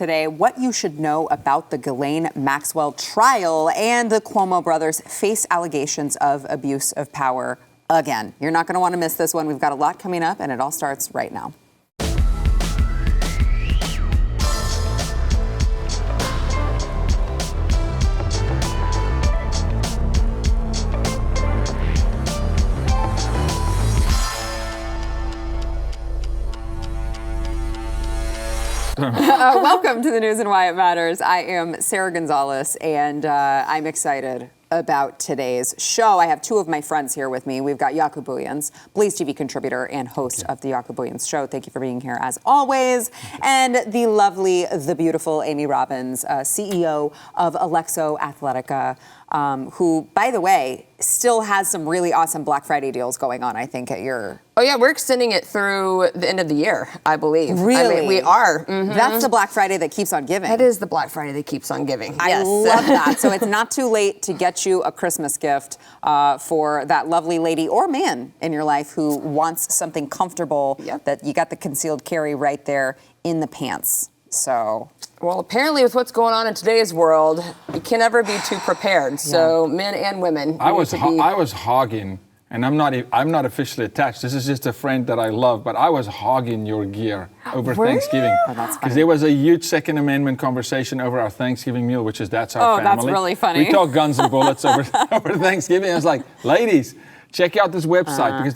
today, what you should know about the Ghislaine Maxwell trial, and the Cuomo brothers face allegations of abuse of power again. You're not going to want to miss this one. We've got a lot coming up, and it all starts right now. Welcome to the news and why it matters. I am Sarah Gonzalez, and I'm excited about today's show. I have two of my friends here with me. We've got Jaco Booyens, BlazeTV contributor and host of the Jaco Booyens Show. Thank you for being here as always. And the lovely, the beautiful Amy Robbins, CEO of Alexo Athletica, who, by the way, still has some really awesome Black Friday deals going on, I think, at your... Oh, yeah, we're extending it through the end of the year, I believe. Really? I mean, we are. Mm-hmm. That's the Black Friday that keeps on giving. That is the Black Friday that keeps on giving. I love that. So it's not too late to get you a Christmas gift for that lovely lady or man in your life who wants something comfortable. Yep. That you got the concealed carry right there in the pants. So... Well, apparently with what's going on in today's world, you can never be too prepared. So men and women. I was hogging, and I'm not officially attached. This is just a friend that I love, but I was hogging your gear over Thanksgiving. Oh, that's funny. Because there was a huge Second Amendment conversation over our Thanksgiving meal, which is that's our family. Oh, that's really funny. We talk guns and bullets over Thanksgiving. I was like, ladies, check out this website because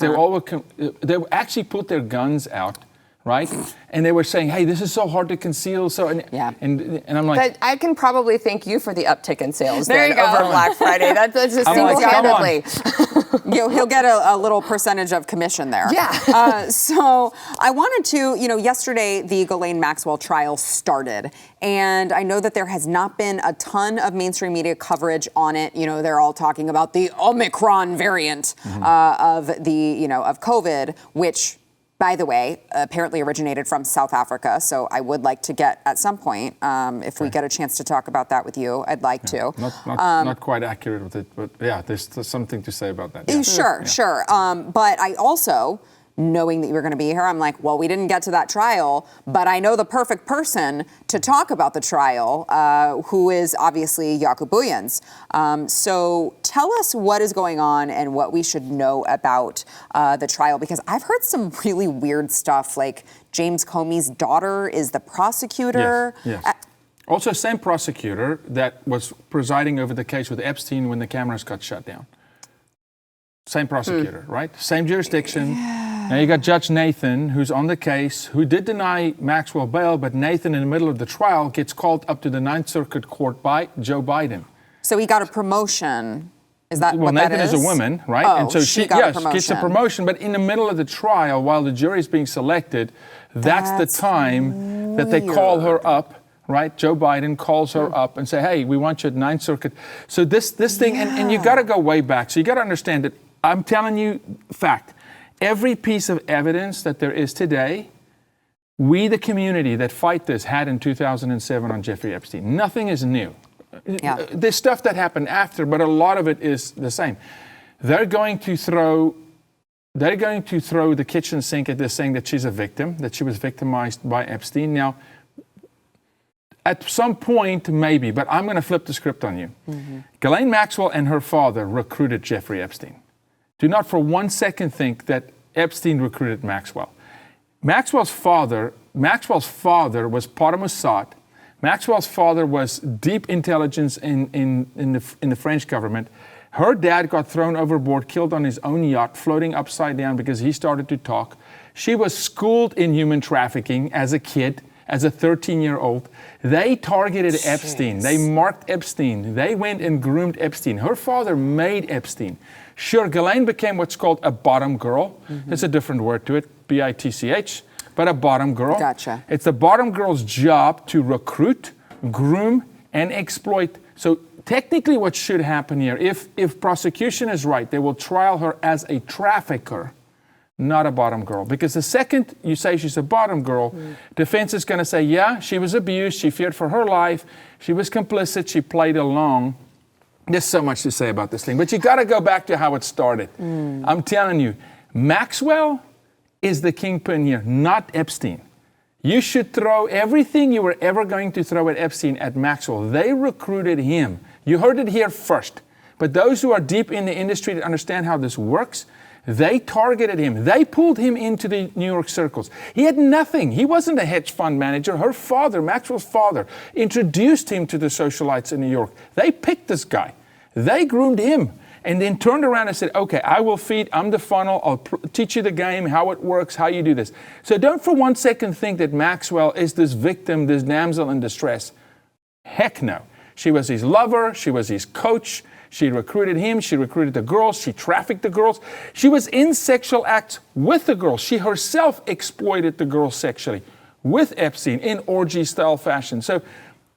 they actually put their guns out. Right? And they were saying, hey, this is so hard to conceal. And I'm like... But I can probably thank you for the uptick in sales there you go. Over Black Friday. That's just single-handedly. He'll get a little percentage of commission there. Yeah. So I wanted to, yesterday the Ghislaine Maxwell trial started. And I know that there has not been a ton of mainstream media coverage on it. They're all talking about the Omicron variant of COVID, which... by the way, apparently originated from South Africa. So I would like to get, at some point, if we get a chance to talk about that with you, I'd like to. Not quite accurate with it, but yeah, there's something to say about that. Yeah. Sure. But I also, knowing that you were going to be here, I'm like, well, we didn't get to that trial, but I know the perfect person to talk about the trial, who is obviously Jaco Booyens. So tell us what is going on and what we should know about the trial, because I've heard some really weird stuff, like James Comey's daughter is the prosecutor. Yes. Also, same prosecutor that was presiding over the case with Epstein when the cameras got shut down. Same prosecutor, right? Same jurisdiction. Now you got Judge Nathan, who's on the case, who did deny Maxwell bail, but Nathan, in the middle of the trial, gets called up to the Ninth Circuit Court by Joe Biden. So he got a promotion. Is that what Nathan that is? Is a woman, right? Oh, and so she got a promotion. Gets a promotion, but in the middle of the trial, while the jury is being selected, that's the time that they call her up. Right, Joe Biden calls her up and say, "Hey, we want you at Ninth Circuit." So this thing, and you got to go way back. So you got to understand that I'm telling you, fact. Every piece of evidence that there is today, we, the community that fight this, had in 2007 on Jeffrey Epstein. Nothing is new. Yeah. There's stuff that happened after, but a lot of it is the same. They're going to throw the kitchen sink at this, saying that she's a victim, that she was victimized by Epstein. Now, at some point, maybe, but I'm going to flip the script on you. Ghislaine Maxwell and her father recruited Jeffrey Epstein. Do not for one second think that Epstein recruited Maxwell. Maxwell's father was part of Mossad. Maxwell's father was deep intelligence in the French government. Her dad got thrown overboard, killed on his own yacht, floating upside down because he started to talk. She was schooled in human trafficking as a kid, as a 13-year-old. They targeted Epstein. They marked Epstein. They went and groomed Epstein. Her father made Epstein. Sure, Ghislaine became what's called a bottom girl. There's a different word to it, BITCH, but a bottom girl. Gotcha. It's the bottom girl's job to recruit, groom, and exploit. So technically what should happen here, if prosecution is right, they will trial her as a trafficker, not a bottom girl. Because the second you say she's a bottom girl, defense is going to say, yeah, she was abused, she feared for her life, she was complicit, she played along. There's so much to say about this thing, but you got to go back to how it started. I'm telling you, Maxwell is the kingpin here, not Epstein. You should throw everything you were ever going to throw at Epstein at Maxwell. They recruited him. You heard it here first. But those who are deep in the industry that understand how this works, they targeted him. They pulled him into the New York circles. He had nothing. He wasn't a hedge fund manager. Her father, Maxwell's father, introduced him to the socialites in New York. They picked this guy. They groomed him and then turned around and said, okay, I will feed, I'm the funnel, I'll teach you the game, how it works, how you do this. So don't for one second think that Maxwell is this victim, this damsel in distress. Heck no. She was his lover. She was his coach. She recruited him. She recruited the girls. She trafficked the girls. She was in sexual acts with the girls. She herself exploited the girls sexually with Epstein in orgy-style fashion. So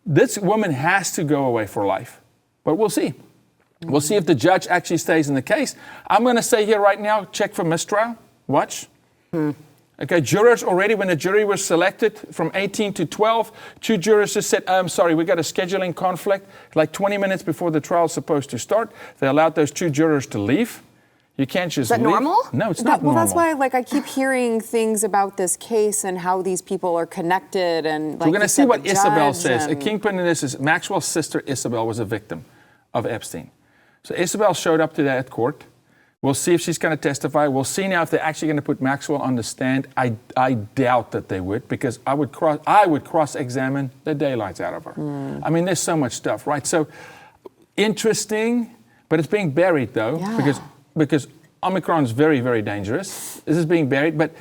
this woman has to go away for life. But we'll see. We'll see if the judge actually stays in the case. I'm going to say here right now, check for mistrial. Watch. Okay, jurors already, when the jury was selected from 18 to 12, 2 jurors just said, I'm sorry, we got a scheduling conflict. Like 20 minutes before the trial is supposed to start, they allowed those 2 jurors to leave. You can't just leave. Is that normal? No, it's not normal. Well, that's why I keep hearing things about this case and how these people are connected. And we're going to see what Isabel says. A kingpin in this is Maxwell's sister, Isabel, was a victim of Epstein. So Isabel showed up to that court. We'll see if she's going to testify. We'll see now if they're actually going to put Maxwell on the stand. I doubt that they would, because I would cross-examine the daylights out of her. I mean, there's so much stuff, right? So interesting, but it's being buried though, because Omicron is very, very dangerous. This is being buried, but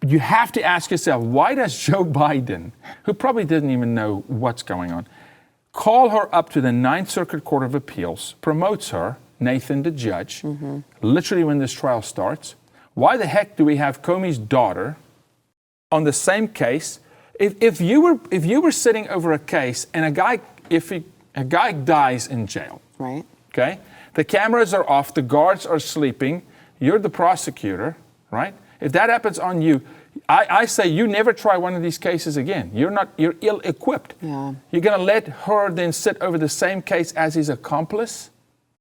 you have to ask yourself, why does Joe Biden, who probably didn't even know what's going on, call her up to the Ninth Circuit Court of Appeals, promotes her, Nathan, the judge, literally when this trial starts? Why the heck do we have Comey's daughter on the same case? If you were sitting over a case and a guy dies in jail, right? Okay, the cameras are off, the guards are sleeping, you're the prosecutor, right? If that happens on you, I say you never try one of these cases again. You're ill-equipped. Yeah. You're going to let her then sit over the same case as his accomplice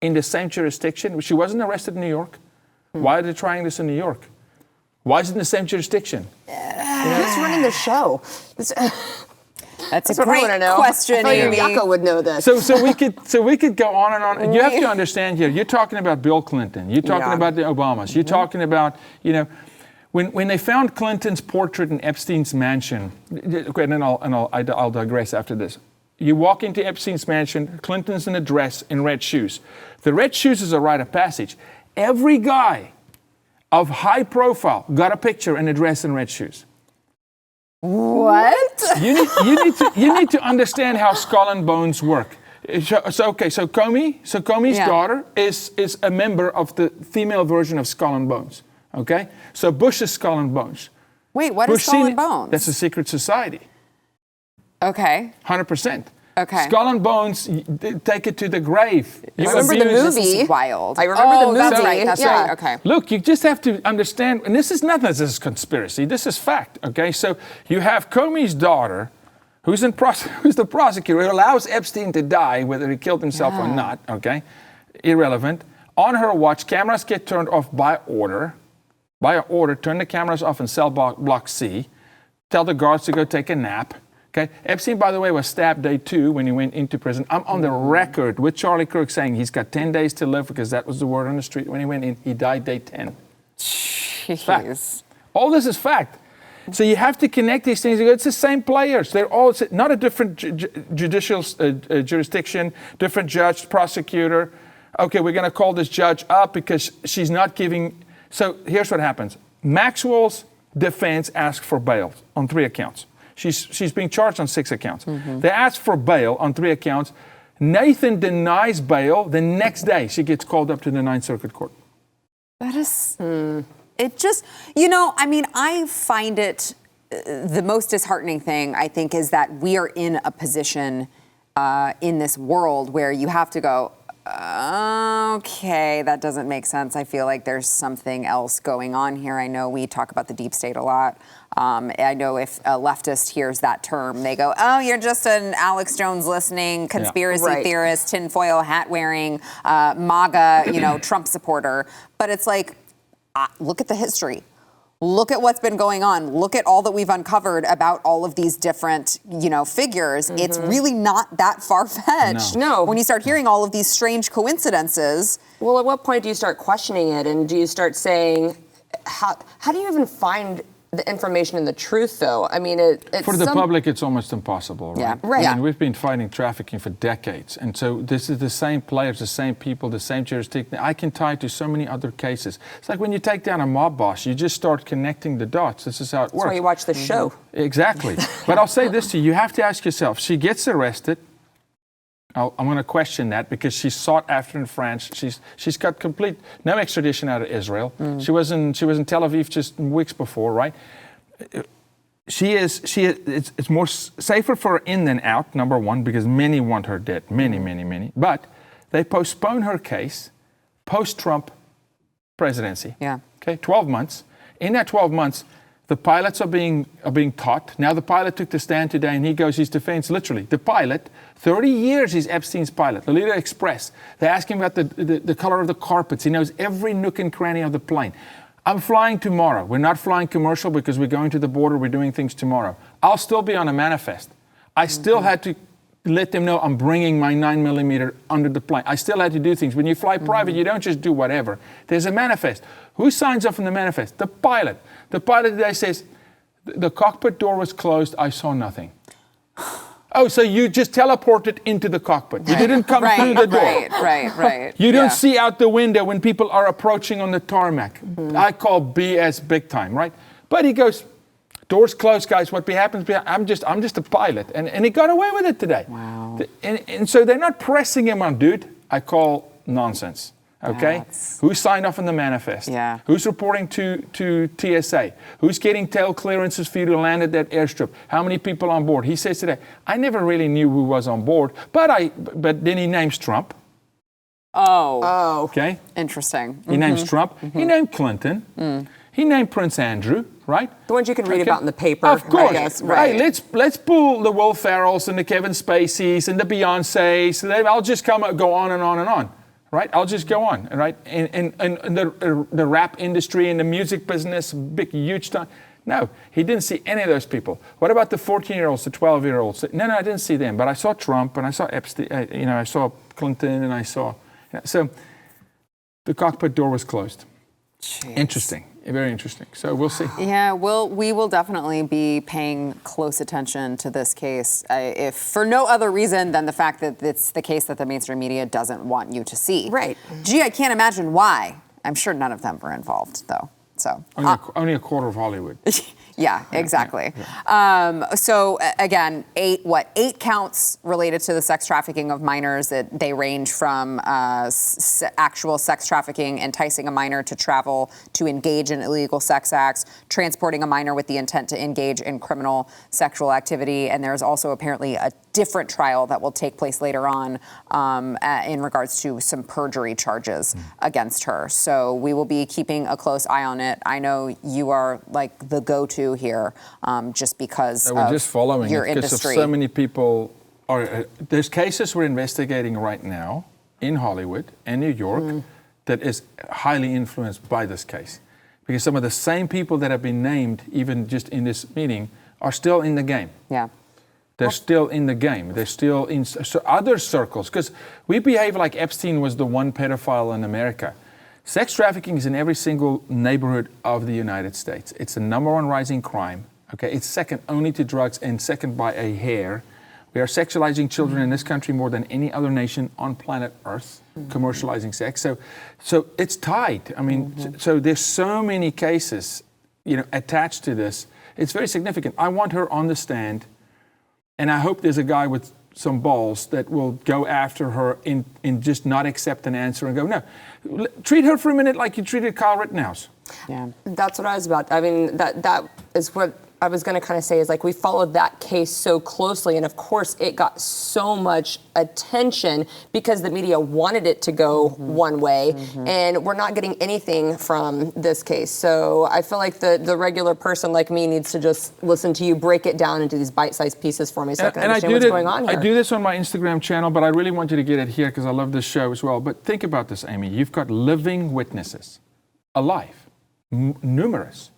in the same jurisdiction. She wasn't arrested in New York. Why are they trying this in New York? Why is it in the same jurisdiction? Who's running the show? That's a what I great wanna know. question, I feel Amy. like Yako would know this. So we could go on and on. You have to understand here, you're talking about Bill Clinton. You're talking about the Obamas. You're talking about, when they found Clinton's portrait in Epstein's mansion, okay, and then I'll digress after this. You walk into Epstein's mansion, Clinton's in a dress in red shoes. The red shoes is a rite of passage. Every guy of high profile got a picture in a dress and red shoes. What? You need to understand how skull and bones work. So Comey's daughter is a member of the female version of Skull and Bones. Okay, so Bush is Skull and Bones. Wait, what is Skull and Bones? That's a secret society. Okay. 100%. Okay. Skull and Bones, take it to the grave. I remember the movie. This is wild. I remember the movie. That's right. That's right. Okay. Look, you just have to understand, and this is nothing. This is conspiracy. This is fact. Okay, so you have Comey's daughter, who's the prosecutor, who allows Epstein to die, whether he killed himself or not. Okay, irrelevant. On her watch, cameras get turned off by order. By order, turn the cameras off in cell block C. Tell the guards to go take a nap. Okay. Epstein, by the way, was stabbed day 2 when he went into prison. I'm on the record with Charlie Kirk saying he's got 10 days to live, because that was the word on the street when he went in. He died day 10. Jeez. All this is fact. So you have to connect these things. It's the same players. They're all not a different judicial jurisdiction, different judge, prosecutor. Okay, we're going to call this judge up because she's not giving. So here's what happens. Maxwell's defense asked for bail on 3 accounts. She's being charged on 6 accounts. They asked for bail on 3 accounts. Nathan denies bail. The next day, she gets called up to the Ninth Circuit Court. That is, it just, I find it, the most disheartening thing, I think, is that we are in a position in this world where you have to go, okay, that doesn't make sense. I feel like there's something else going on here. I know we talk about the deep state a lot. I know if a leftist hears that term, they go, oh, you're just an Alex Jones listening, conspiracy theorist, tinfoil hat wearing, MAGA, Trump supporter. But it's like, look at the history. look at what's been going on. Look at all that we've uncovered about all of these different, figures. It's really not that far-fetched. No. When you start hearing all of these strange coincidences. Well, at what point do you start questioning it, and do you start saying, how do you even find the information and the truth, though? I mean, for the public, it's almost impossible, right? Yeah, right. I mean, we've been fighting trafficking for decades, and so this is the same players, the same people, the same jurisdiction. I can tie it to so many other cases. It's like when you take down a mob boss, you just start connecting the dots. This is how it works. That's why you watch the show. Exactly. But I'll say this to you: you have to ask yourself. She gets arrested. I'm going to question that because she's sought after in France. She's got no extradition out of Israel. She was in Tel Aviv just weeks before, right? It's more safer for her in than out, number one, because many want her dead, many. But they postpone her case post-Trump presidency. Yeah. Okay, 12 months. In that 12 months, the pilots are being taught. Now the pilot took the stand today and he goes, his defense, literally, the pilot, 30 years he's Epstein's pilot, Lolita Express. They ask him about the color of the carpets. He knows every nook and cranny of the plane. I'm flying tomorrow. We're not flying commercial because we're going to the border. We're doing things tomorrow. I'll still be on a manifest. I still had to let them know I'm bringing my 9mm under the plane. I still had to do things. When you fly private, you don't just do whatever. There's a manifest. Who signs off on the manifest? The pilot. The pilot today says, the cockpit door was closed. I saw nothing. Oh, so you just teleported into the cockpit. You didn't come through the door. Right. You don't see out the window when people are approaching on the tarmac. I call BS big time, right? But he goes, doors closed, guys. What happens? I'm just a pilot. And he got away with it today. Wow. And so they're not pressing him on, dude. I call nonsense. Okay? Who signed off on the manifest? Yeah. Who's reporting to TSA? Who's getting tail clearances for you to land at that airstrip? How many people on board? He says today, I never really knew who was on board, but then he names Trump. Oh. Okay? Interesting. He names Trump. He named Clinton. He named Prince Andrew, right? The ones you can read about in the paper. Of course. I guess, right. Hey, let's pull the Will Ferrells and the Kevin Spaceys and the Beyoncés. I'll just go on and on and on. Right, I'll just go on, right? And the rap industry and the music business, big, huge time. No, he didn't see any of those people. What about the 14-year-olds, the 12-year-olds? No, I didn't see them. But I saw Trump and I saw Epstein. I saw Clinton and I saw. So the cockpit door was closed. Jeez. Interesting, very interesting. So we'll see. Yeah, we will definitely be paying close attention to this case, if for no other reason than the fact that it's the case that the mainstream media doesn't want you to see. Right. Gee, I can't imagine why. I'm sure none of them were involved, though. So only a quarter of Hollywood. Yeah, exactly. So again, 8 counts related to the sex trafficking of minors. That they range from actual sex trafficking, enticing a minor to travel to engage in illegal sex acts, transporting a minor with the intent to engage in criminal sexual activity, and there's also apparently a different trial that will take place later on in regards to some perjury charges against her. So we will be keeping a close eye on it. I know you are like the go-to here, just because we're just following your it because industry. of so many people are. There's cases we're investigating right now in Hollywood and New York that is highly influenced by this case, because some of the same people that have been named, even just in this meeting, are still in the game. Yeah. They're still in the game. They're still in other circles, because we behave like Epstein was the one pedophile in America. Sex trafficking is in every single neighborhood of the United States. It's the #1 rising crime. Okay, it's second only to drugs and second by a hair. We are sexualizing children in this country more than any other nation on planet Earth, commercializing sex. So it's tied. I mean, so there's so many cases, attached to this. It's very significant. I want her on the stand, and I hope there's a guy with some balls that will go after her in just not accept an answer and go, no, treat her for a minute like you treated Kyle Rittenhouse. Yeah. That's what I was about. I mean, that is what I was going to kind of say, is like we followed that case so closely, and of course it got so much attention because the media wanted it to go one way, and we're not getting anything from this case. So I feel like the regular person like me needs to just listen to you break it down into these bite-sized pieces for me so I can understand what's going on here. I do this on my Instagram channel, but I really want you to get it here because I love this show as well. But think about this, Amy. You've got living witnesses, alive, numerous,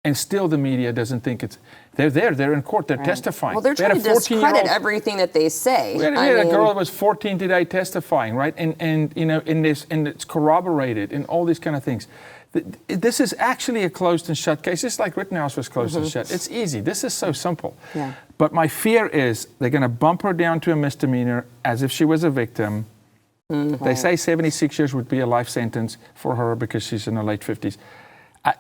And still the media doesn't think it's, they're there, they're in court, they're testifying. Well, they're trying to discredit everything that they say. We had a girl that was 14 today testifying, right? And you know, and it's corroborated and all these kind of things. This is actually a closed and shut case. It's like Rittenhouse was closed and shut. It's easy. This is so simple. Yeah. But my fear is they're going to bump her down to a misdemeanor as if she was a victim. They say 76 years would be a life sentence for her because she's in her late 50s.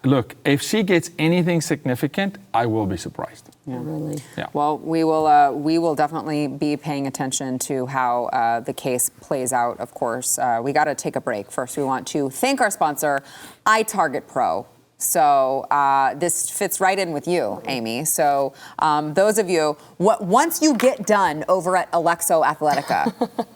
Look, if she gets anything significant, I will be surprised. Yeah. Really? Yeah. Well, we will definitely be paying attention to how the case plays out, of course. We got to take a break. First, we want to thank our sponsor, iTargetPro. So this fits right in with you, Amy. So those of you, once you get done over at Alexo Athletica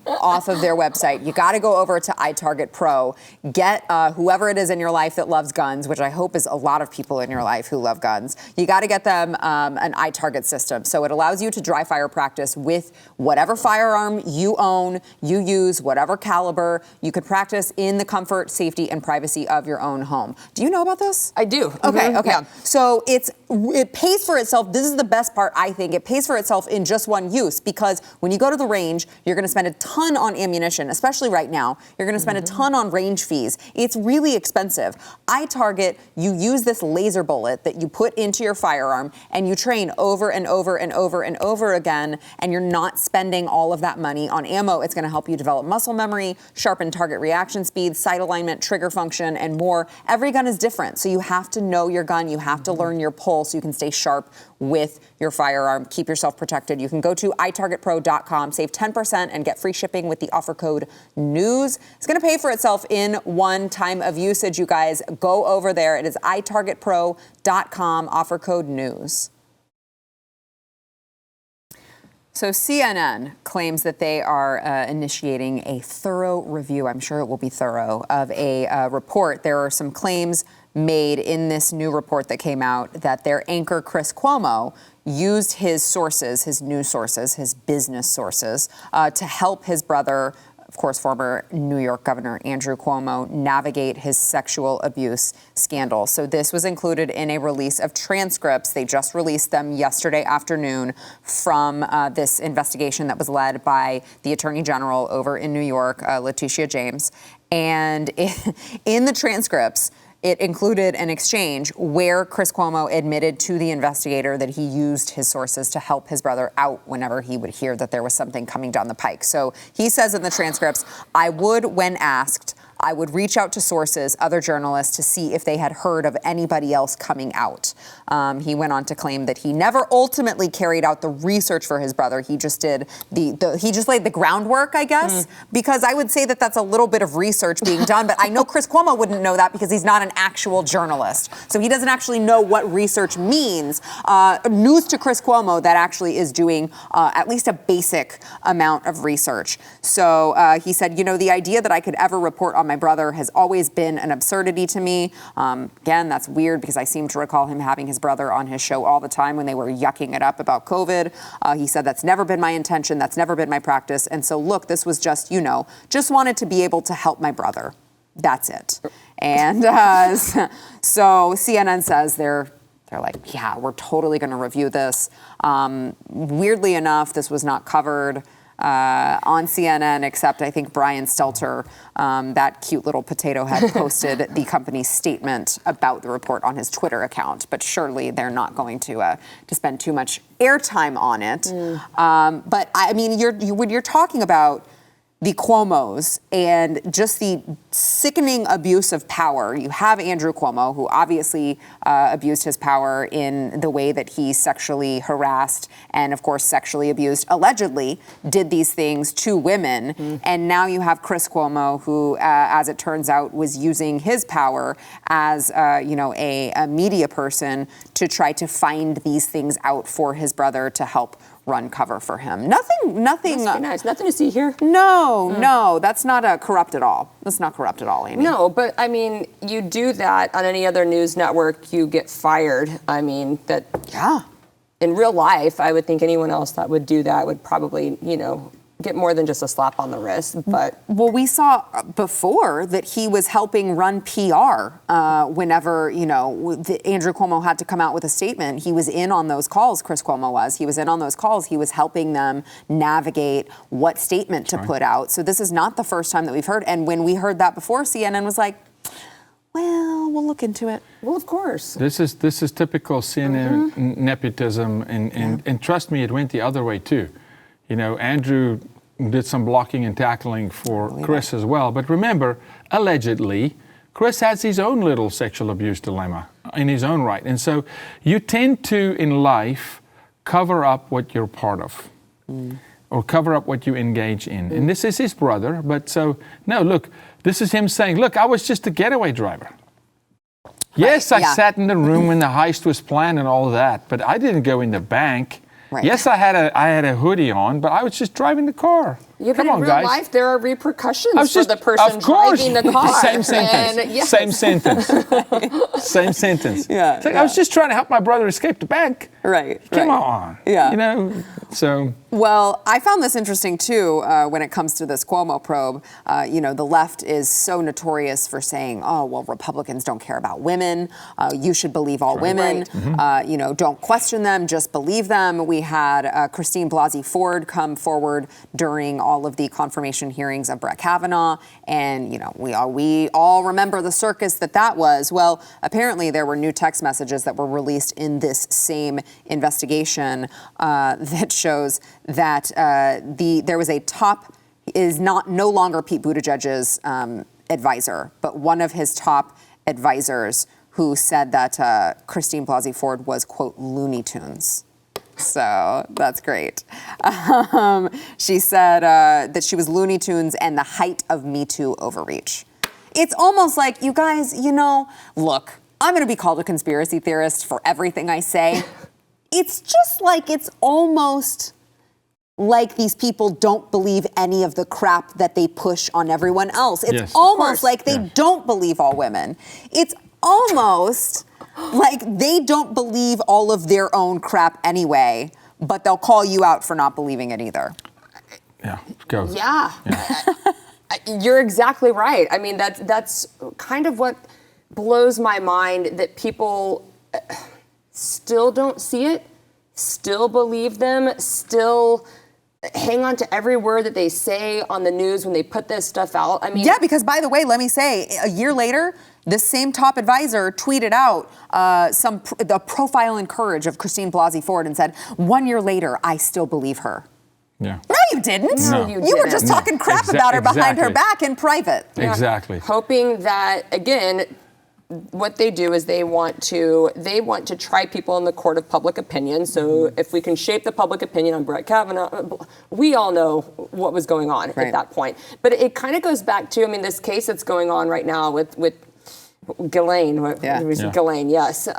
off of their website, you got to go over to iTargetPro. Get whoever it is in your life that loves guns, which I hope is a lot of people in your life who love guns. You got to get them an iTarget system. So it allows you to dry fire practice with whatever firearm you own, you use, whatever caliber. You could practice in the comfort, safety, and privacy of your own home. Do you know about this? I do. Okay. Yeah. So it pays for itself. This is the best part, I think. It pays for itself in just one use because when you go to the range, you're going to spend a ton on ammunition, especially right now. You're going to spend a ton on range fees. It's really expensive. iTarget, you use this laser bullet that you put into your firearm and you train over and over and over and over again, and you're not spending all of that money on ammo. It's going to help you develop muscle memory, sharpen target reaction speed, sight alignment, trigger function, and more. Every gun is different, so you have to know your gun. You have to learn your pull so you can stay sharp with your firearm. Keep yourself protected. You can go to itargetpro.com, save 10%, and get free shipping with the offer code NEWS. It's going to pay for itself in one time of usage, you guys. Go over there. It is itargetpro.com, offer code NEWS. So CNN claims that they are initiating a thorough review, I'm sure it will be thorough, of a report. There are some claims made in this new report that came out that their anchor, Chris Cuomo, used his sources, his news sources, his business sources, to help his brother, of course, former New York Governor Andrew Cuomo, navigate his sexual abuse scandal. So this was included in a release of transcripts. They just released them yesterday afternoon from this investigation that was led by the Attorney General over in New York, Letitia James. And in the transcripts, it included an exchange where Chris Cuomo admitted to the investigator that he used his sources to help his brother out whenever he would hear that there was something coming down the pike. So he says in the transcripts, I would, when asked, I would reach out to sources, other journalists, to see if they had heard of anybody else coming out. He went on to claim that he never ultimately carried out the research for his brother. He just did he just laid the groundwork, I guess, because I would say that that's a little bit of research being done. But I know Chris Cuomo wouldn't know that because he's not an actual journalist. So he doesn't actually know what research means. News to Chris Cuomo that actually is doing at least a basic amount of research. So he said, you know, the idea that I could ever report on my brother has always been an absurdity to me. Again, that's weird because I seem to recall him having his brother on his show all the time when they were yucking it up about COVID. He said, that's never been my intention. That's never been my practice. And so, look, this was just, you know, just wanted to be able to help my brother. That's it. And so CNN says they're like, yeah, we're totally going to review this. Weirdly enough, this was not covered on CNN, except I think Brian Stelter, that cute little potato head, posted the company's statement about the report on his Twitter account. But surely they're not going to spend too much airtime on it. But I mean, when you're talking about the Cuomos and just the sickening abuse of power. You have Andrew Cuomo, who obviously abused his power in the way that he sexually harassed and, of course, sexually abused, allegedly did these things to women. And now you have Chris Cuomo, who, as it turns out, was using his power as, a media person to try to find these things out for his brother to help run cover for him. Nothing. Must be nice. Nothing to see here. No, that's not corrupt at all. That's not corrupt at all, Amy. No, but I mean, you do that on any other news network, you get fired. I mean, that. Yeah. In real life, I would think anyone else that would do that would probably, get more than just a slap on the wrist, but... Well, we saw before that he was helping run PR whenever, Andrew Cuomo had to come out with a statement. He was in on those calls, Chris Cuomo was. He was in on those calls. He was helping them navigate what statement to put out. So this is not the first time that we've heard. And when we heard that before, CNN was like, well, we'll look into it. Well, of course. This is typical CNN nepotism, and trust me, it went the other way too. Andrew did some blocking and tackling for Chris as well. But remember, allegedly, Chris has his own little sexual abuse dilemma in his own right. And so you tend to, in life, cover up what you're part of or cover up what you engage in. And this is his brother. But so, no, look, this is him saying, look, I was just a getaway driver. Yes, I sat in the room when the heist was planned and all that, but I didn't go in the bank. Right. Yes, I had a hoodie on, but I was just driving the car. Yeah, Come but on, in real guys. life, there are repercussions for the person of course. driving the car. Same sentence. And, yes. Same sentence. Same sentence. Yeah, it's like, I was just trying to help my brother escape the bank. Right. Come on. Yeah. So. Well, I found this interesting too when it comes to this Cuomo probe. The left is so notorious for saying, oh, well, Republicans don't care about women. You should believe all women. Right. Don't question them, just believe them. We had Christine Blasey Ford come forward during all of the confirmation hearings of Brett Kavanaugh. And, we all remember the circus that was. Well, apparently there were new text messages that were released in this same investigation that shows that there was a no longer Pete Buttigieg's advisor, but one of his top advisors who said that Christine Blasey Ford was, quote, Looney Tunes. So that's great. She said that she was Looney Tunes and the height of Me Too overreach. It's almost like, you guys, look, I'm going to be called a conspiracy theorist for everything I say. It's just like it's almost like these people don't believe any of the crap that they push on everyone else. It's almost like they don't believe all women. It's almost like they don't believe all of their own crap anyway, but they'll call you out for not believing it either. Yeah, go. Yeah. You're exactly right. I mean, that's kind of what blows my mind, that people still don't see it, still believe them, still hang on to every word that they say on the news when they put this stuff out. I mean, yeah, because by the way, let me say, a year later, this same top advisor tweeted out the profile and courage of Christine Blasey Ford and said, 1 year later, I still believe her. Yeah. No, you didn't. No, you were just talking crap about her behind her back in private. Yeah. Exactly. Hoping that, again, what they do is they want to try people in the court of public opinion. So if we can shape the public opinion on Brett Kavanaugh, we all know what was going on at that point. But it kind of goes back to, this case that's going on right now with Ghislaine. Ghislaine, yes.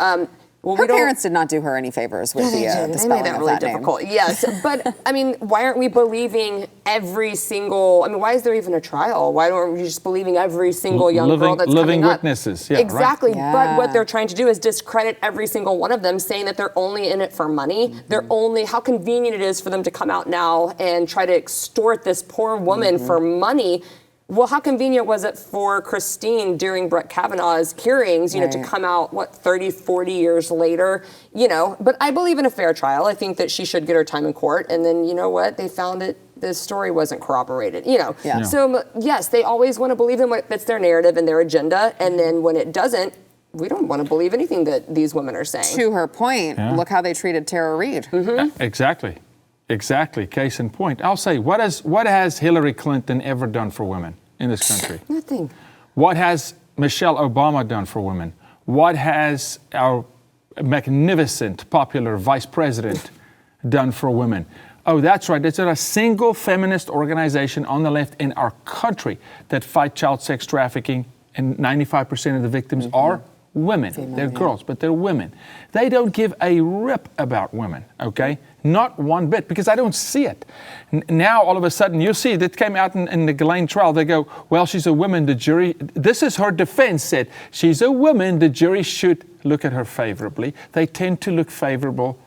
Her parents did not do her any favors with the spelling made that really of that difficult. name. Yes, but why aren't we believing every single? Why is there even a trial? Why aren't we just believing every single young girl that's living coming up? witnesses? Yeah, exactly. Right. Yeah. But what they're trying to do is discredit every single one of them, saying that they're only in it for money. They're only. How convenient it is for them to come out now and try to extort this poor woman for money. Well, how convenient was it for Christine during Brett Kavanaugh's hearings, to come out, 30, 40 years later, But I believe in a fair trial. I think that she should get her time in court. And then, they found that the story wasn't corroborated, Yeah. So, yes, they always want to believe in what fits their narrative and their agenda. And then when it doesn't, we don't want to believe anything that these women are saying. To her point, look how they treated Tara Reid. Exactly. Exactly. Case in point. I'll say, what has Hillary Clinton ever done for women in this country? Nothing. What has Michelle Obama done for women? What has our magnificent, popular vice president done for women? Oh, that's right. There's not a single feminist organization on the left in our country that fight child sex trafficking, and 95% of the victims are women. They're girls, but they're women. They don't give a rip about women, okay? Not one bit, because I don't see it. Now, all of a sudden, you see, that came out in the Ghislaine trial. They go, well, she's a woman, the jury, this is her defense, said, she's a woman, the jury should look at her favorably. They tend to look favorable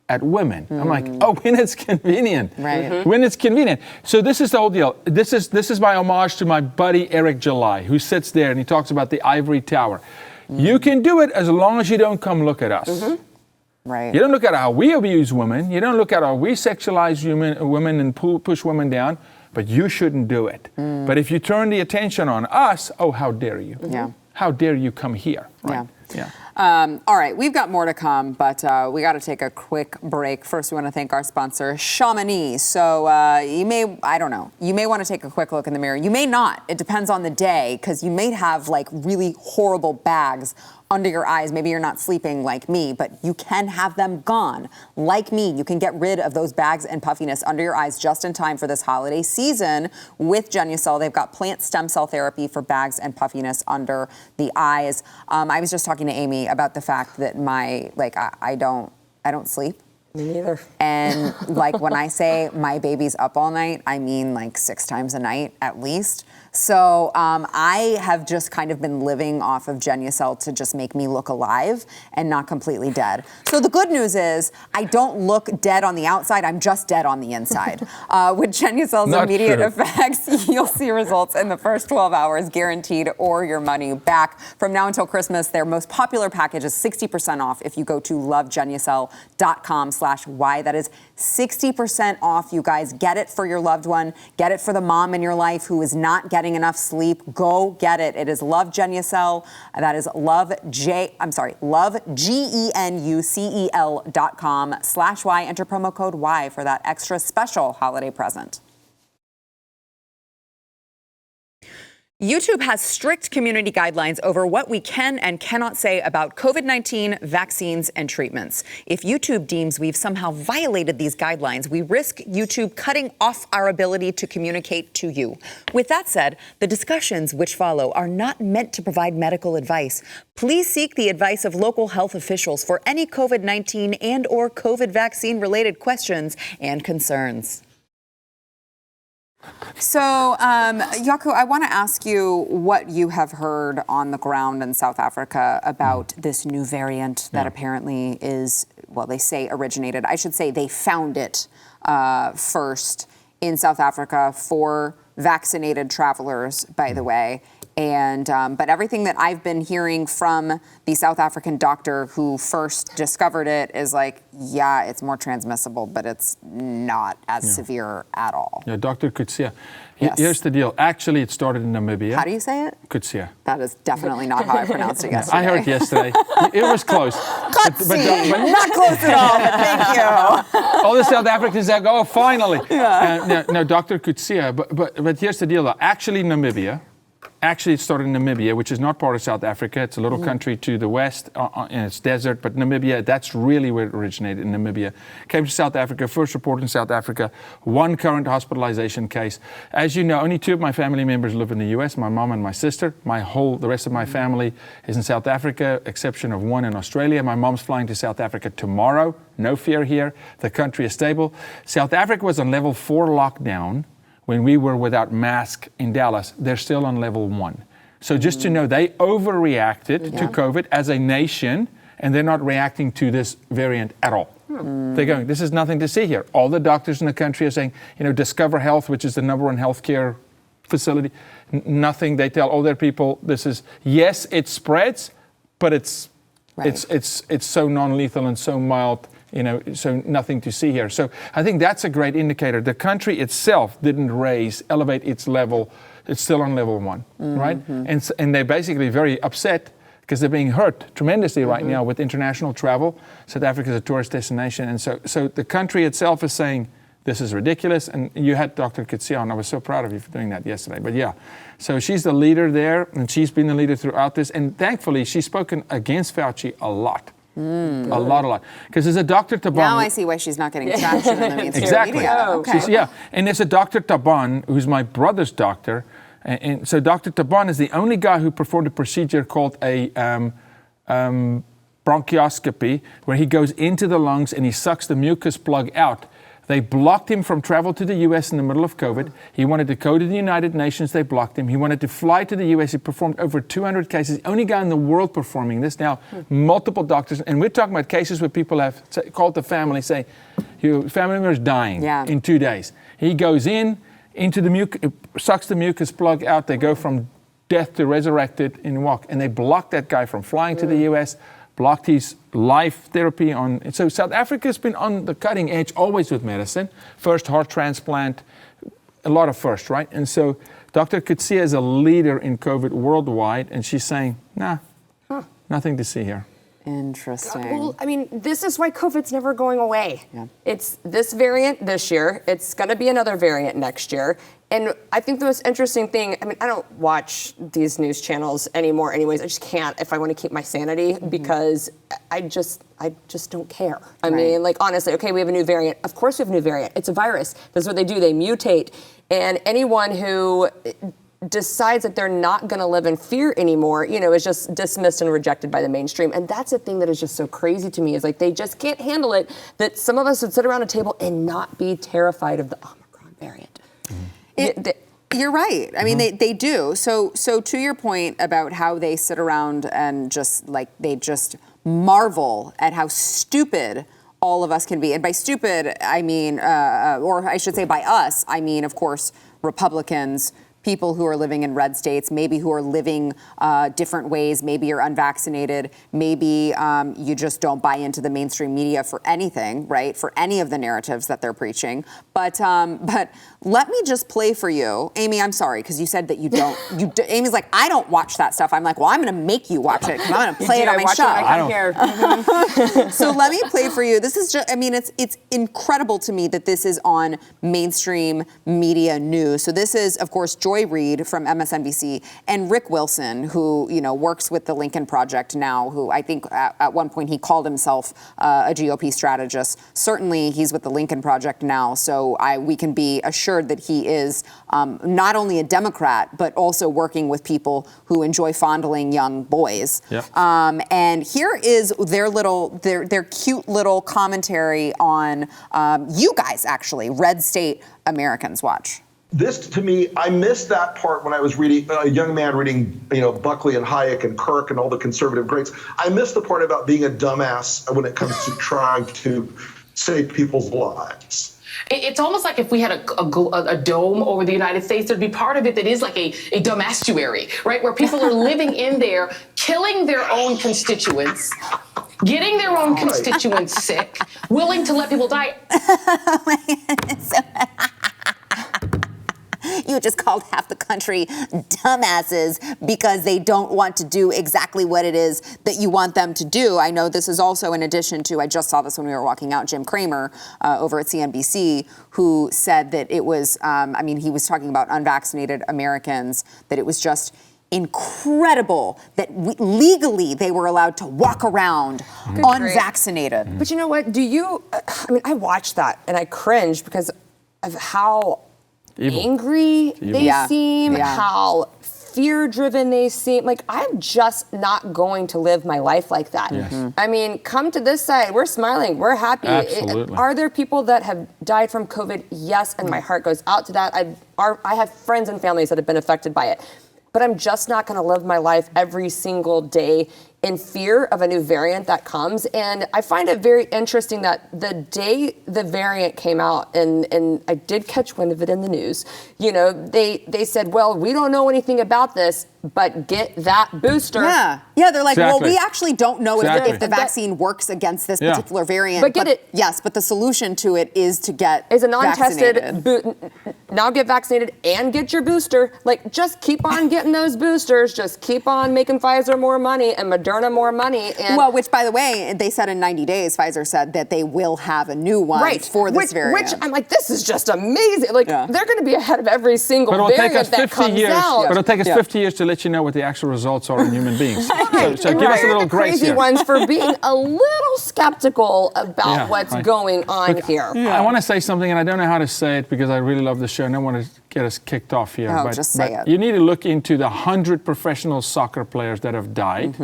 at women. I'm like, oh, when it's convenient. Right. When it's convenient. So this is the whole deal. This is my homage to my buddy Eric July, who sits there and he talks about the ivory tower. You can do it as long as you don't come look at us. Right. You don't look at how we abuse women. You don't look at how we sexualize women and push women down. But you shouldn't do it. But if you turn the attention on us, oh, how dare you? Yeah. How dare you come here? Right? Yeah. All right, we've got more to come, but we got to take a quick break. First, we want to thank our sponsor, Chamonix. So you may want to take a quick look in the mirror. You may not. It depends on the day, because you may have like really horrible bags under your eyes. Maybe you're not sleeping like me, but you can have them gone. Like me, you can get rid of those bags and puffiness under your eyes just in time for this holiday season with Genucel. They've got plant stem cell therapy for bags and puffiness under the eyes. I was just talking to Amy about the fact that I don't sleep. Me neither. And like when I say my baby's up all night, I mean like 6 times a night at least. So I have just kind of been living off of Genucel to just make me look alive and not completely dead. So the good news is I don't look dead on the outside. I'm just dead on the inside. With Genucel's immediate effects, you'll see results in the first 12 hours, guaranteed, or your money back. From now until Christmas, their most popular package is 60% off if you go to lovegenucel.com/Y. That is 60% off, you guys. Get it for your loved one. Get it for the mom in your life who is not getting enough sleep. Go get it. It is Love Genucel. That is lovegenucel.com/Y. Enter promo code Y for that extra special holiday present. YouTube has strict community guidelines over what we can and cannot say about COVID-19 vaccines and treatments. If YouTube deems we've somehow violated these guidelines, we risk YouTube cutting off our ability to communicate to you. With that said, the discussions which follow are not meant to provide medical advice. Please seek the advice of local health officials for any COVID-19 and/or COVID vaccine-related questions and concerns. So, Jaco, I want to ask you what you have heard on the ground in South Africa about this new variant that apparently is, well, they say originated. I should say they found it first in South Africa for vaccinated travelers, by the way. And but everything that I've been hearing from the South African doctor who first discovered it is like, yeah, it's more transmissible, but it's not as severe at all. Yeah, Dr. Kutsia. Yes. Here's the deal. Actually, it started in Namibia. How do you say it? Kutsia. That is definitely not how I pronounced it yesterday. I heard yesterday. It was close. Not close at all, but thank you. All the South Africans that go, oh, finally. No, Dr. Kutsia. But here's the deal, though. Actually, Namibia. Actually, it started in Namibia, which is not part of South Africa. It's a little country to the west, and it's desert. But Namibia, that's really where it originated, in Namibia. Came to South Africa, first report in South Africa, 1 current hospitalization case. As you know, only 2 of my family members live in the U.S., my mom and my sister. The rest of my family is in South Africa, exception of 1 in Australia. My mom's flying to South Africa tomorrow. No fear here. The country is stable. South Africa was on level 4 lockdown. When we were without mask in Dallas, they're still on level 1. So just to know, they overreacted to COVID as a nation, and they're not reacting to this variant at all. They're going, this is nothing to see here. All the doctors in the country are saying, Discover Health, which is the #1 healthcare facility, nothing. They tell all their people, yes, it spreads, but it's so non-lethal and so mild. So nothing to see here. So I think that's a great indicator. The country itself didn't elevate its level. It's still on level 1, right? And they're basically very upset because they're being hurt tremendously right now with international travel. South Africa is a tourist destination. And so the country itself is saying, this is ridiculous. And you had Dr. Kutsia on. I was so proud of you for doing that yesterday. But yeah, so she's the leader there, and she's been the leader throughout this. And thankfully, she's spoken against Fauci a lot. A lot. Because there's a Dr. Taban. Now I see why she's not getting traction in the mainstream media. Okay. And there's a Dr. Taban, who's my brother's doctor. And so Dr. Taban is the only guy who performed a procedure called a bronchoscopy, where he goes into the lungs and he sucks the mucus plug out. They blocked him from travel to the U.S. in the middle of COVID. He wanted to go to the United Nations. They blocked him. He wanted to fly to the U.S. He performed over 200 cases. Only guy in the world performing this. Now, multiple doctors. And we're talking about cases where people have called the family, say, your family member is dying in 2 days. He goes into the sucks the mucus plug out. They go from death to resurrected in walk. And they blocked that guy from flying to the U.S., blocked his life therapy on. So South Africa's been on the cutting edge always with medicine. First heart transplant, a lot of first, right? And so Dr. Coetzee is a leader in COVID worldwide, and she's saying, nah, nothing to see here. Interesting. Well, I mean, this is why COVID's never going away. Yeah. It's this variant this year. It's going to be another variant next year. And I think the most interesting thing, I mean, I don't watch these news channels anymore anyways. I just can't if I want to keep my sanity because I just don't care. I mean, like, honestly, okay, we have a new variant. Of course we have a new variant. It's a virus. That's what they do. They mutate. And anyone who decides that they're not going to live in fear anymore, you know, is just dismissed and rejected by the mainstream. And that's the thing that is just so crazy to me is like they just can't handle it that some of us would sit around a table and not be terrified of the Omicron variant. You're right. I mean, they do. So to your point about how they sit around and just like they just marvel at how stupid all of us can be. And by stupid, I mean, or I should say by us, I mean, of course, Republicans, people who are living in red states, maybe who are living different ways, maybe you're unvaccinated, maybe you just don't buy into the mainstream media for anything, right? For any of the narratives that they're preaching. But let me just play for you. Amy, I'm sorry, because you said that you don't. Amy's like, I don't watch that stuff. I'm like, well, I'm going to make you watch it because I'm going to play it on my show. I don't. So let me play for you. This is just, I mean, it's incredible to me that this is on mainstream media news. So this is, of course, Reid from MSNBC and Rick Wilson, who, you know, works with the Lincoln Project now, who I think at one point he called himself a GOP strategist. Certainly he's with the Lincoln Project now. So we can be assured that he is not only a Democrat, but also working with people who enjoy fondling young boys. Yep. And here is their cute little commentary on you guys, actually, red state Americans. Watch. This, to me, I missed that part when I was reading, a young man reading, you know, Buckley and Hayek and Kirk and all the conservative greats. I missed the part about being a dumbass when it comes to trying to save people's lives. It's almost like if we had a dome over the United States, there'd be part of it that is like a dumb estuary, right? Where people are living in there, killing their own constituents, getting their own constituents sick, willing to let people die. You just called half the country dumbasses because they don't want to do exactly what it is that you want them to do. I know this is also in addition to, I just saw this when we were walking out, Jim Cramer over at CNBC, who said that it was, I mean, he was talking about unvaccinated Americans, that it was just incredible that legally they were allowed to walk around unvaccinated. But you know what? I mean, I watched that and I cringed because of how angry they seem, how fear-driven they seem. Like, I'm just not going to live my life like that. Yes. I mean, come to this side. We're smiling. We're happy. Absolutely. Are there people that have died from COVID? Yes, and my heart goes out to that. I have friends and families that have been affected by it. But I'm just not going to live my life every single day in fear of a new variant that comes. And I find it very interesting that the day the variant came out, and I did catch wind of it in the news, you know, they said, well, we don't know anything about this, but get that booster. Yeah, they're like, well, we actually don't know if the vaccine works against this particular variant. But get it. Yes, but the solution to it is to get is a non-tested now get vaccinated and get your booster. Like, just keep on getting those boosters. Just keep on making Pfizer more money and Moderna more money. And which, by the way, they said in 90 days, Pfizer said that they will have a new one for this variant. Which I'm like, this is just amazing. Like, they're going to be ahead of every single variant that comes out. But it'll take us 50 years to let you know what the actual results are in human beings. So give us a little grace crazy here. Ones for being a little skeptical about what's going on here. I want to say something, and I don't know how to say it because I really love the show, and I want to get us kicked off here. Just say it. You need to look into the 100 professional soccer players that have died.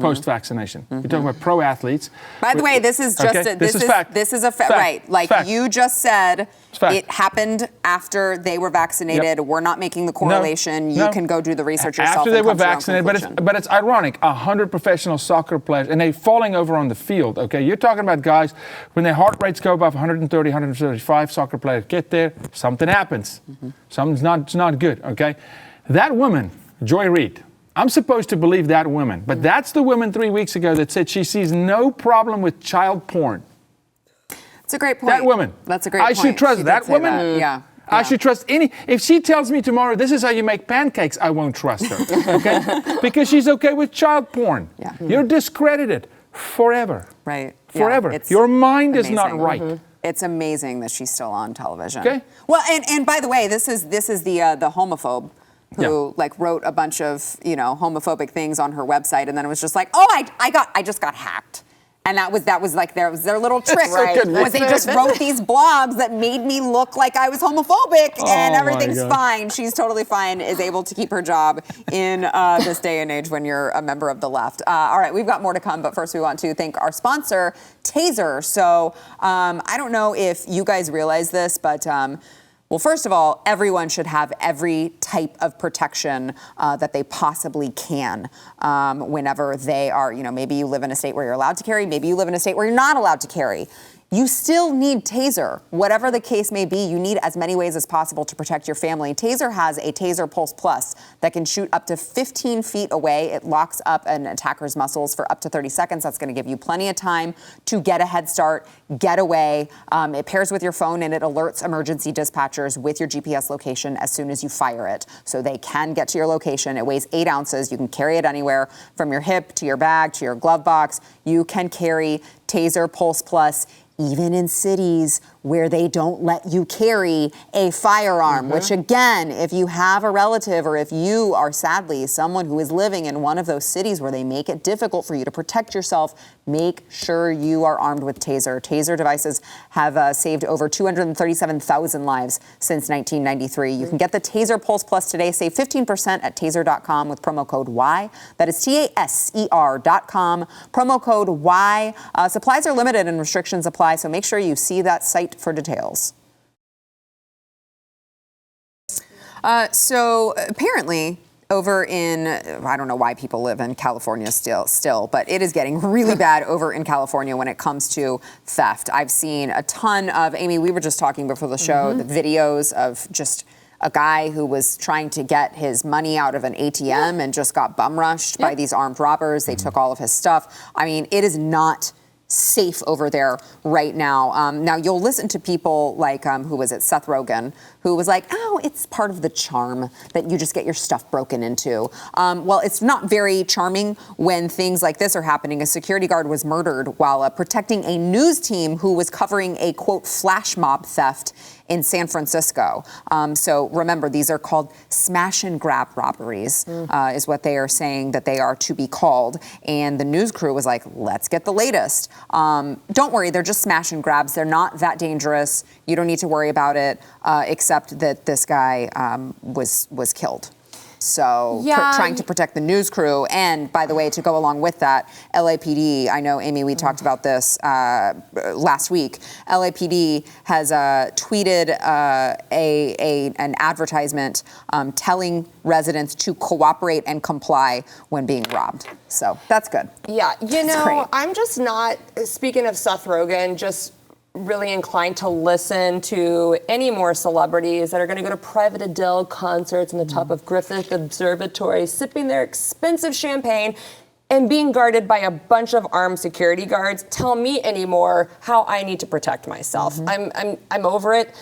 post-vaccination. You're talking about pro athletes. By the way, this is just Okay, a, this is fact. this is a Fact. right. Like Fact. you just said, Fact. it happened after they were vaccinated. Yep. We're not making the correlation. No. You can go do the research yourself. After they and were come to your own vaccinated, conclusion. but it's ironic. 100 professional soccer players, and they're falling over on the field. Okay, you're talking about guys when their heart rates go above 130, 135. Soccer players get there, something happens. Something's not good. Okay, that woman, Joy Reid. I'm supposed to believe that woman, but that's the woman 3 weeks ago that said she sees no problem with child porn. It's a great point. That woman. That's a great I point. should trust She did that say woman. that. Yeah. I should trust any. If she tells me tomorrow this is how you make pancakes, I won't trust her. Okay? Because she's okay with child porn. Yeah. You're discredited forever. Right. Forever. Yeah, it's Your mind is not amazing. right. It's amazing that she's still on television. Okay. Well, and by the way, this is the homophobe who like wrote a bunch of homophobic things on her website, and then it was just like, oh, I just got hacked. And that was like their little trick, Right. was they just wrote these blogs that made me look like I was homophobic, and Oh, everything's my God. fine. She's totally fine, is able to keep her job in this day and age when you're a member of the left. All right, we've got more to come, but first we want to thank our sponsor, Taser. So I don't know if you guys realize this, but well, first of all, everyone should have every type of protection that they possibly can whenever they are, maybe you live in a state where you're allowed to carry, maybe you live in a state where you're not allowed to carry. You still need Taser. Whatever the case may be, you need as many ways as possible to protect your family. Taser has a Taser Pulse Plus that can shoot up to 15 feet away. It locks up an attacker's muscles for up to 30 seconds. That's going to give you plenty of time to get a head start, get away. It pairs with your phone and it alerts emergency dispatchers with your GPS location as soon as you fire it. So they can get to your location. It weighs 8 ounces. You can carry it anywhere from your hip to your bag to your glove box. You can carry Taser Pulse Plus even in cities where they don't let you carry a firearm, which again, if you have a relative or if you are sadly someone who is living in one of those cities where they make it difficult for you to protect yourself, make sure you are armed with Taser. Taser devices have saved over 237,000 lives since 1993. You can get the Taser Pulse Plus today. Save 15% at taser.com with promo code Y. That is TASER.com. Promo code Y. Supplies are limited and restrictions apply, so make sure you see that site for details. So apparently over in, I don't know why people live in California still, but it is getting really bad over in California when it comes to theft. I've seen a ton of, Amy, we were just talking before the show, the videos of just a guy who was trying to get his money out of an ATM and just got bum rushed by these armed robbers. They took all of his stuff. I mean, it is not safe over there right now. Now, you'll listen to people like, who was it, Seth Rogen, who was like, oh, it's part of the charm that you just get your stuff broken into. Well, it's not very charming when things like this are happening. A security guard was murdered while protecting a news team who was covering a, quote, flash mob theft in San Francisco. So remember, these are called smash and grab robberies, is what they are saying that they are to be called. And the news crew was like, let's get the latest. Don't worry, they're just smash and grabs. They're not that dangerous. You don't need to worry about it, except that this guy was killed. So trying to protect the news crew. And by the way, to go along with that, LAPD, I know, Amy, we talked about this last week. LAPD has tweeted an advertisement telling residents to cooperate and comply when being robbed. So that's good. Yeah, great. I'm just not, speaking of Seth Rogen, just really inclined to listen to any more celebrities that are going to go to private Adele concerts on the top of Griffith Observatory, sipping their expensive champagne and being guarded by a bunch of armed security guards tell me anymore how I need to protect myself. I'm over it.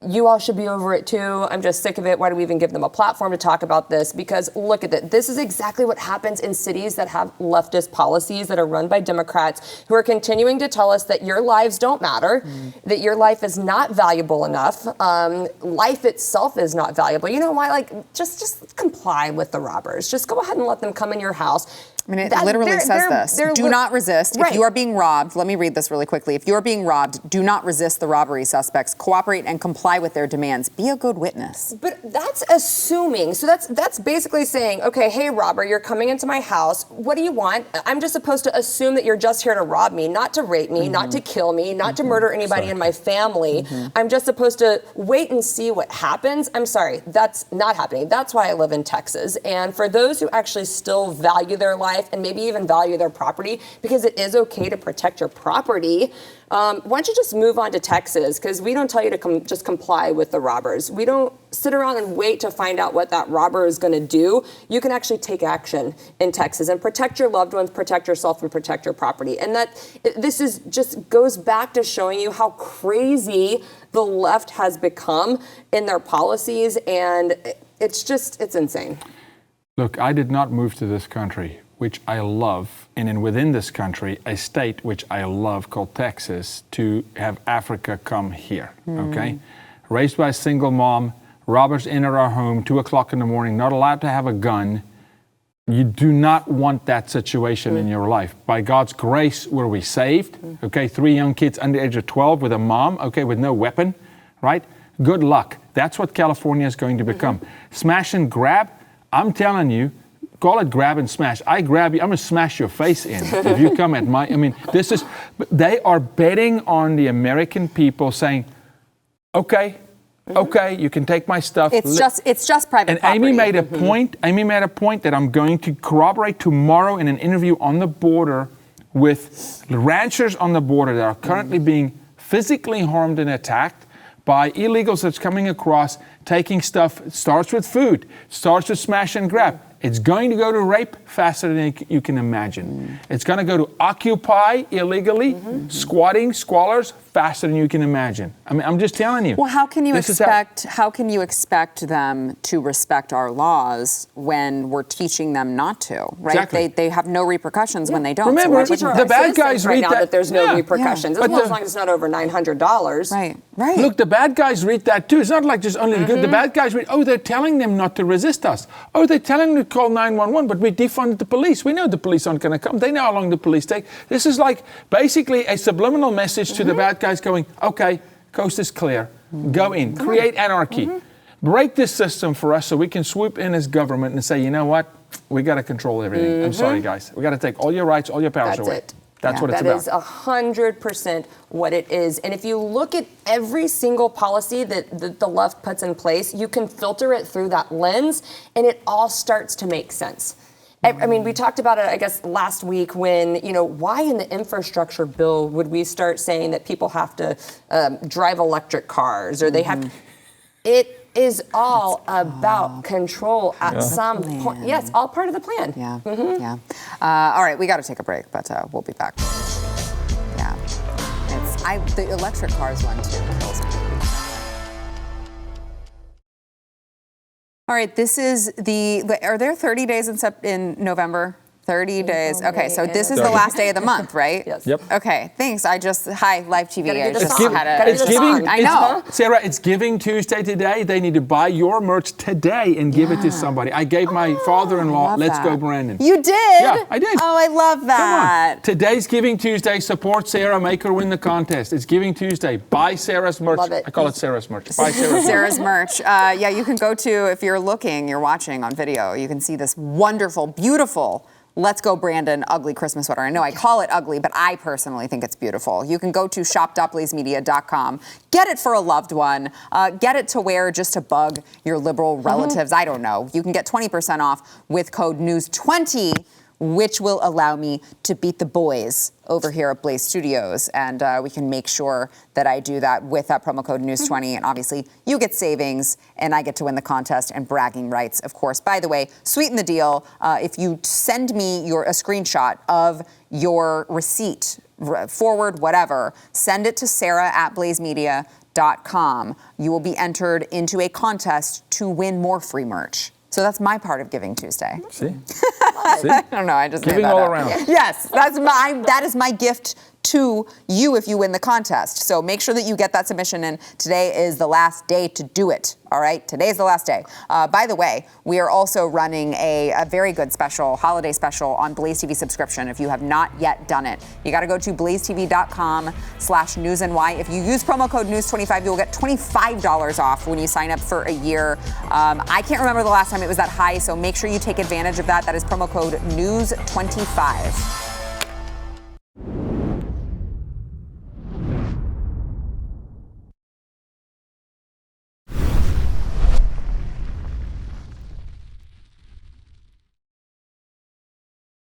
You all should be over it too. I'm just sick of it. Why do we even give them a platform to talk about this? Because look at it. This is exactly what happens in cities that have leftist policies that are run by Democrats who are continuing to tell us that your lives don't matter, that your life is not valuable enough. Life itself is not valuable. You know why? Like, just comply with the robbers. Just go ahead and let them come in your house. I mean, it literally says this. Do not resist. Right. If you are being robbed, let me read this really quickly. If you are being robbed, do not resist the robbery suspects. Cooperate and comply with their demands. Be a good witness. But that's assuming. So that's basically saying, okay, hey, robber, you're coming into my house. What do you want? I'm just supposed to assume that you're just here to rob me, not to rape me, not to kill me, not to murder anybody in my family. I'm just supposed to wait and see what happens. I'm sorry, that's not happening. That's why I live in Texas. And for those who actually still value their life and maybe even value their property, because it is okay to protect your property, why don't you just move on to Texas? Because we don't tell you to just comply with the robbers. We don't sit around and wait to find out what that robber is going to do. You can actually take action in Texas and protect your loved ones, protect yourself, and protect your property. And this is just goes back to showing you how crazy the left has become in their policies, and it's insane. Look, I did not move to this country, which I love, and then within this country, a state which I love called Texas, to have Africa come here, okay? Raised by a single mom, robbers enter our home, 2 o'clock in the morning, not allowed to have a gun. You do not want that situation in your life. By God's grace, were we saved, okay? 3 young kids under the age of 12 with a mom, okay, with no weapon, right? Good luck. That's what California is going to become. Smash and grab, I'm telling you, call it grab and smash. I grab you, I'm gonna smash your face in if you come at my, I mean, they are betting on the American people saying, okay, you can take my stuff. It's just private and property. Amy made a point that I'm going to corroborate tomorrow in an interview on the border with ranchers on the border that are currently being physically harmed and attacked by illegals that's coming across, taking stuff. It starts with food, starts with smash and grab. It's going to go to rape faster than you can imagine. It's going to go to occupy illegally, squatting, squalors, faster than you can imagine. I mean, I'm just telling you. Well, how can you expect them to respect our laws when we're teaching them not to, right? Exactly. They have no repercussions when they don't. Remember, so the bad guys right read now that there's no repercussions, as long as it's not over $900. Right. Look, the bad guys read that too. It's not like just only the good. The bad guys read, they're telling them not to resist us. They're telling them to call 911, but we defunded the police. We know the police aren't going to come. They know how long the police take. This is like basically a subliminal message to the bad guys going, okay, coast is clear. Go in. Create anarchy. Break this system for us so we can swoop in as government and say, you know what? We got to control everything. I'm sorry, guys. We got to take all your rights, all your powers away. That's what it's about. That is 100% what it is. And if you look at every single policy that the left puts in place, you can filter it through that lens, and it all starts to make sense. I mean, we talked about it, I guess, last week when, why in the infrastructure bill would we start saying that people have to drive electric cars or they have to... It is all about control at some point. Yes, all part of the plan. Yeah. All right, we got to take a break, but we'll be back. Yeah. The electric cars one, too, kills me. All right, this is are there 30 days in November? 30 days. Okay, so this is the last day of the month, right? Yes. Yep. Okay, thanks. Hi, Live TV. I know. Sarah, it's Giving Tuesday today. They need to buy your merch today and give it to somebody. I gave my father-in-law, Let's Go Brandon. You did? Yeah, I did. Oh, I love that. Come on. Today's Giving Tuesday. Support Sarah. Make her win the contest. It's Giving Tuesday. Buy Sarah's merch. Love it. I call it Sarah's merch. Buy Sarah's merch. Yeah, you can go to, if you're watching on video, you can see this wonderful, beautiful Let's Go Brandon ugly Christmas sweater. I know I call it ugly, but I personally think it's beautiful. You can go to shop.blazemedia.com. Get it for a loved one. Get it to wear just to bug your liberal relatives. I don't know. You can get 20% off with code NEWS20, which will allow me to beat the boys over here at Blaze Studios. And we can make sure that I do that with that promo code NEWS20. And obviously, you get savings, and I get to win the contest and bragging rights, of course. By the way, sweeten the deal. If you send me a screenshot of your receipt, forward, whatever, send it to sarah@blazemedia.com. You will be entered into a contest to win more free merch. So that's my part of Giving Tuesday. See? I don't know. I just Giving made that all up. around. Yes, that is my gift to you if you win the contest. So make sure that you get that submission in. Today is the last day to do it. All right, today's the last day. By the way, we are also running a very good special, holiday special on Blaze TV subscription. If you have not yet done it, you got to go to blazetv.com/newsny. If you use promo code news25, you will get $25 off when you sign up for a year. I can't remember the last time it was that high, so make sure you take advantage of that. That is promo code news25.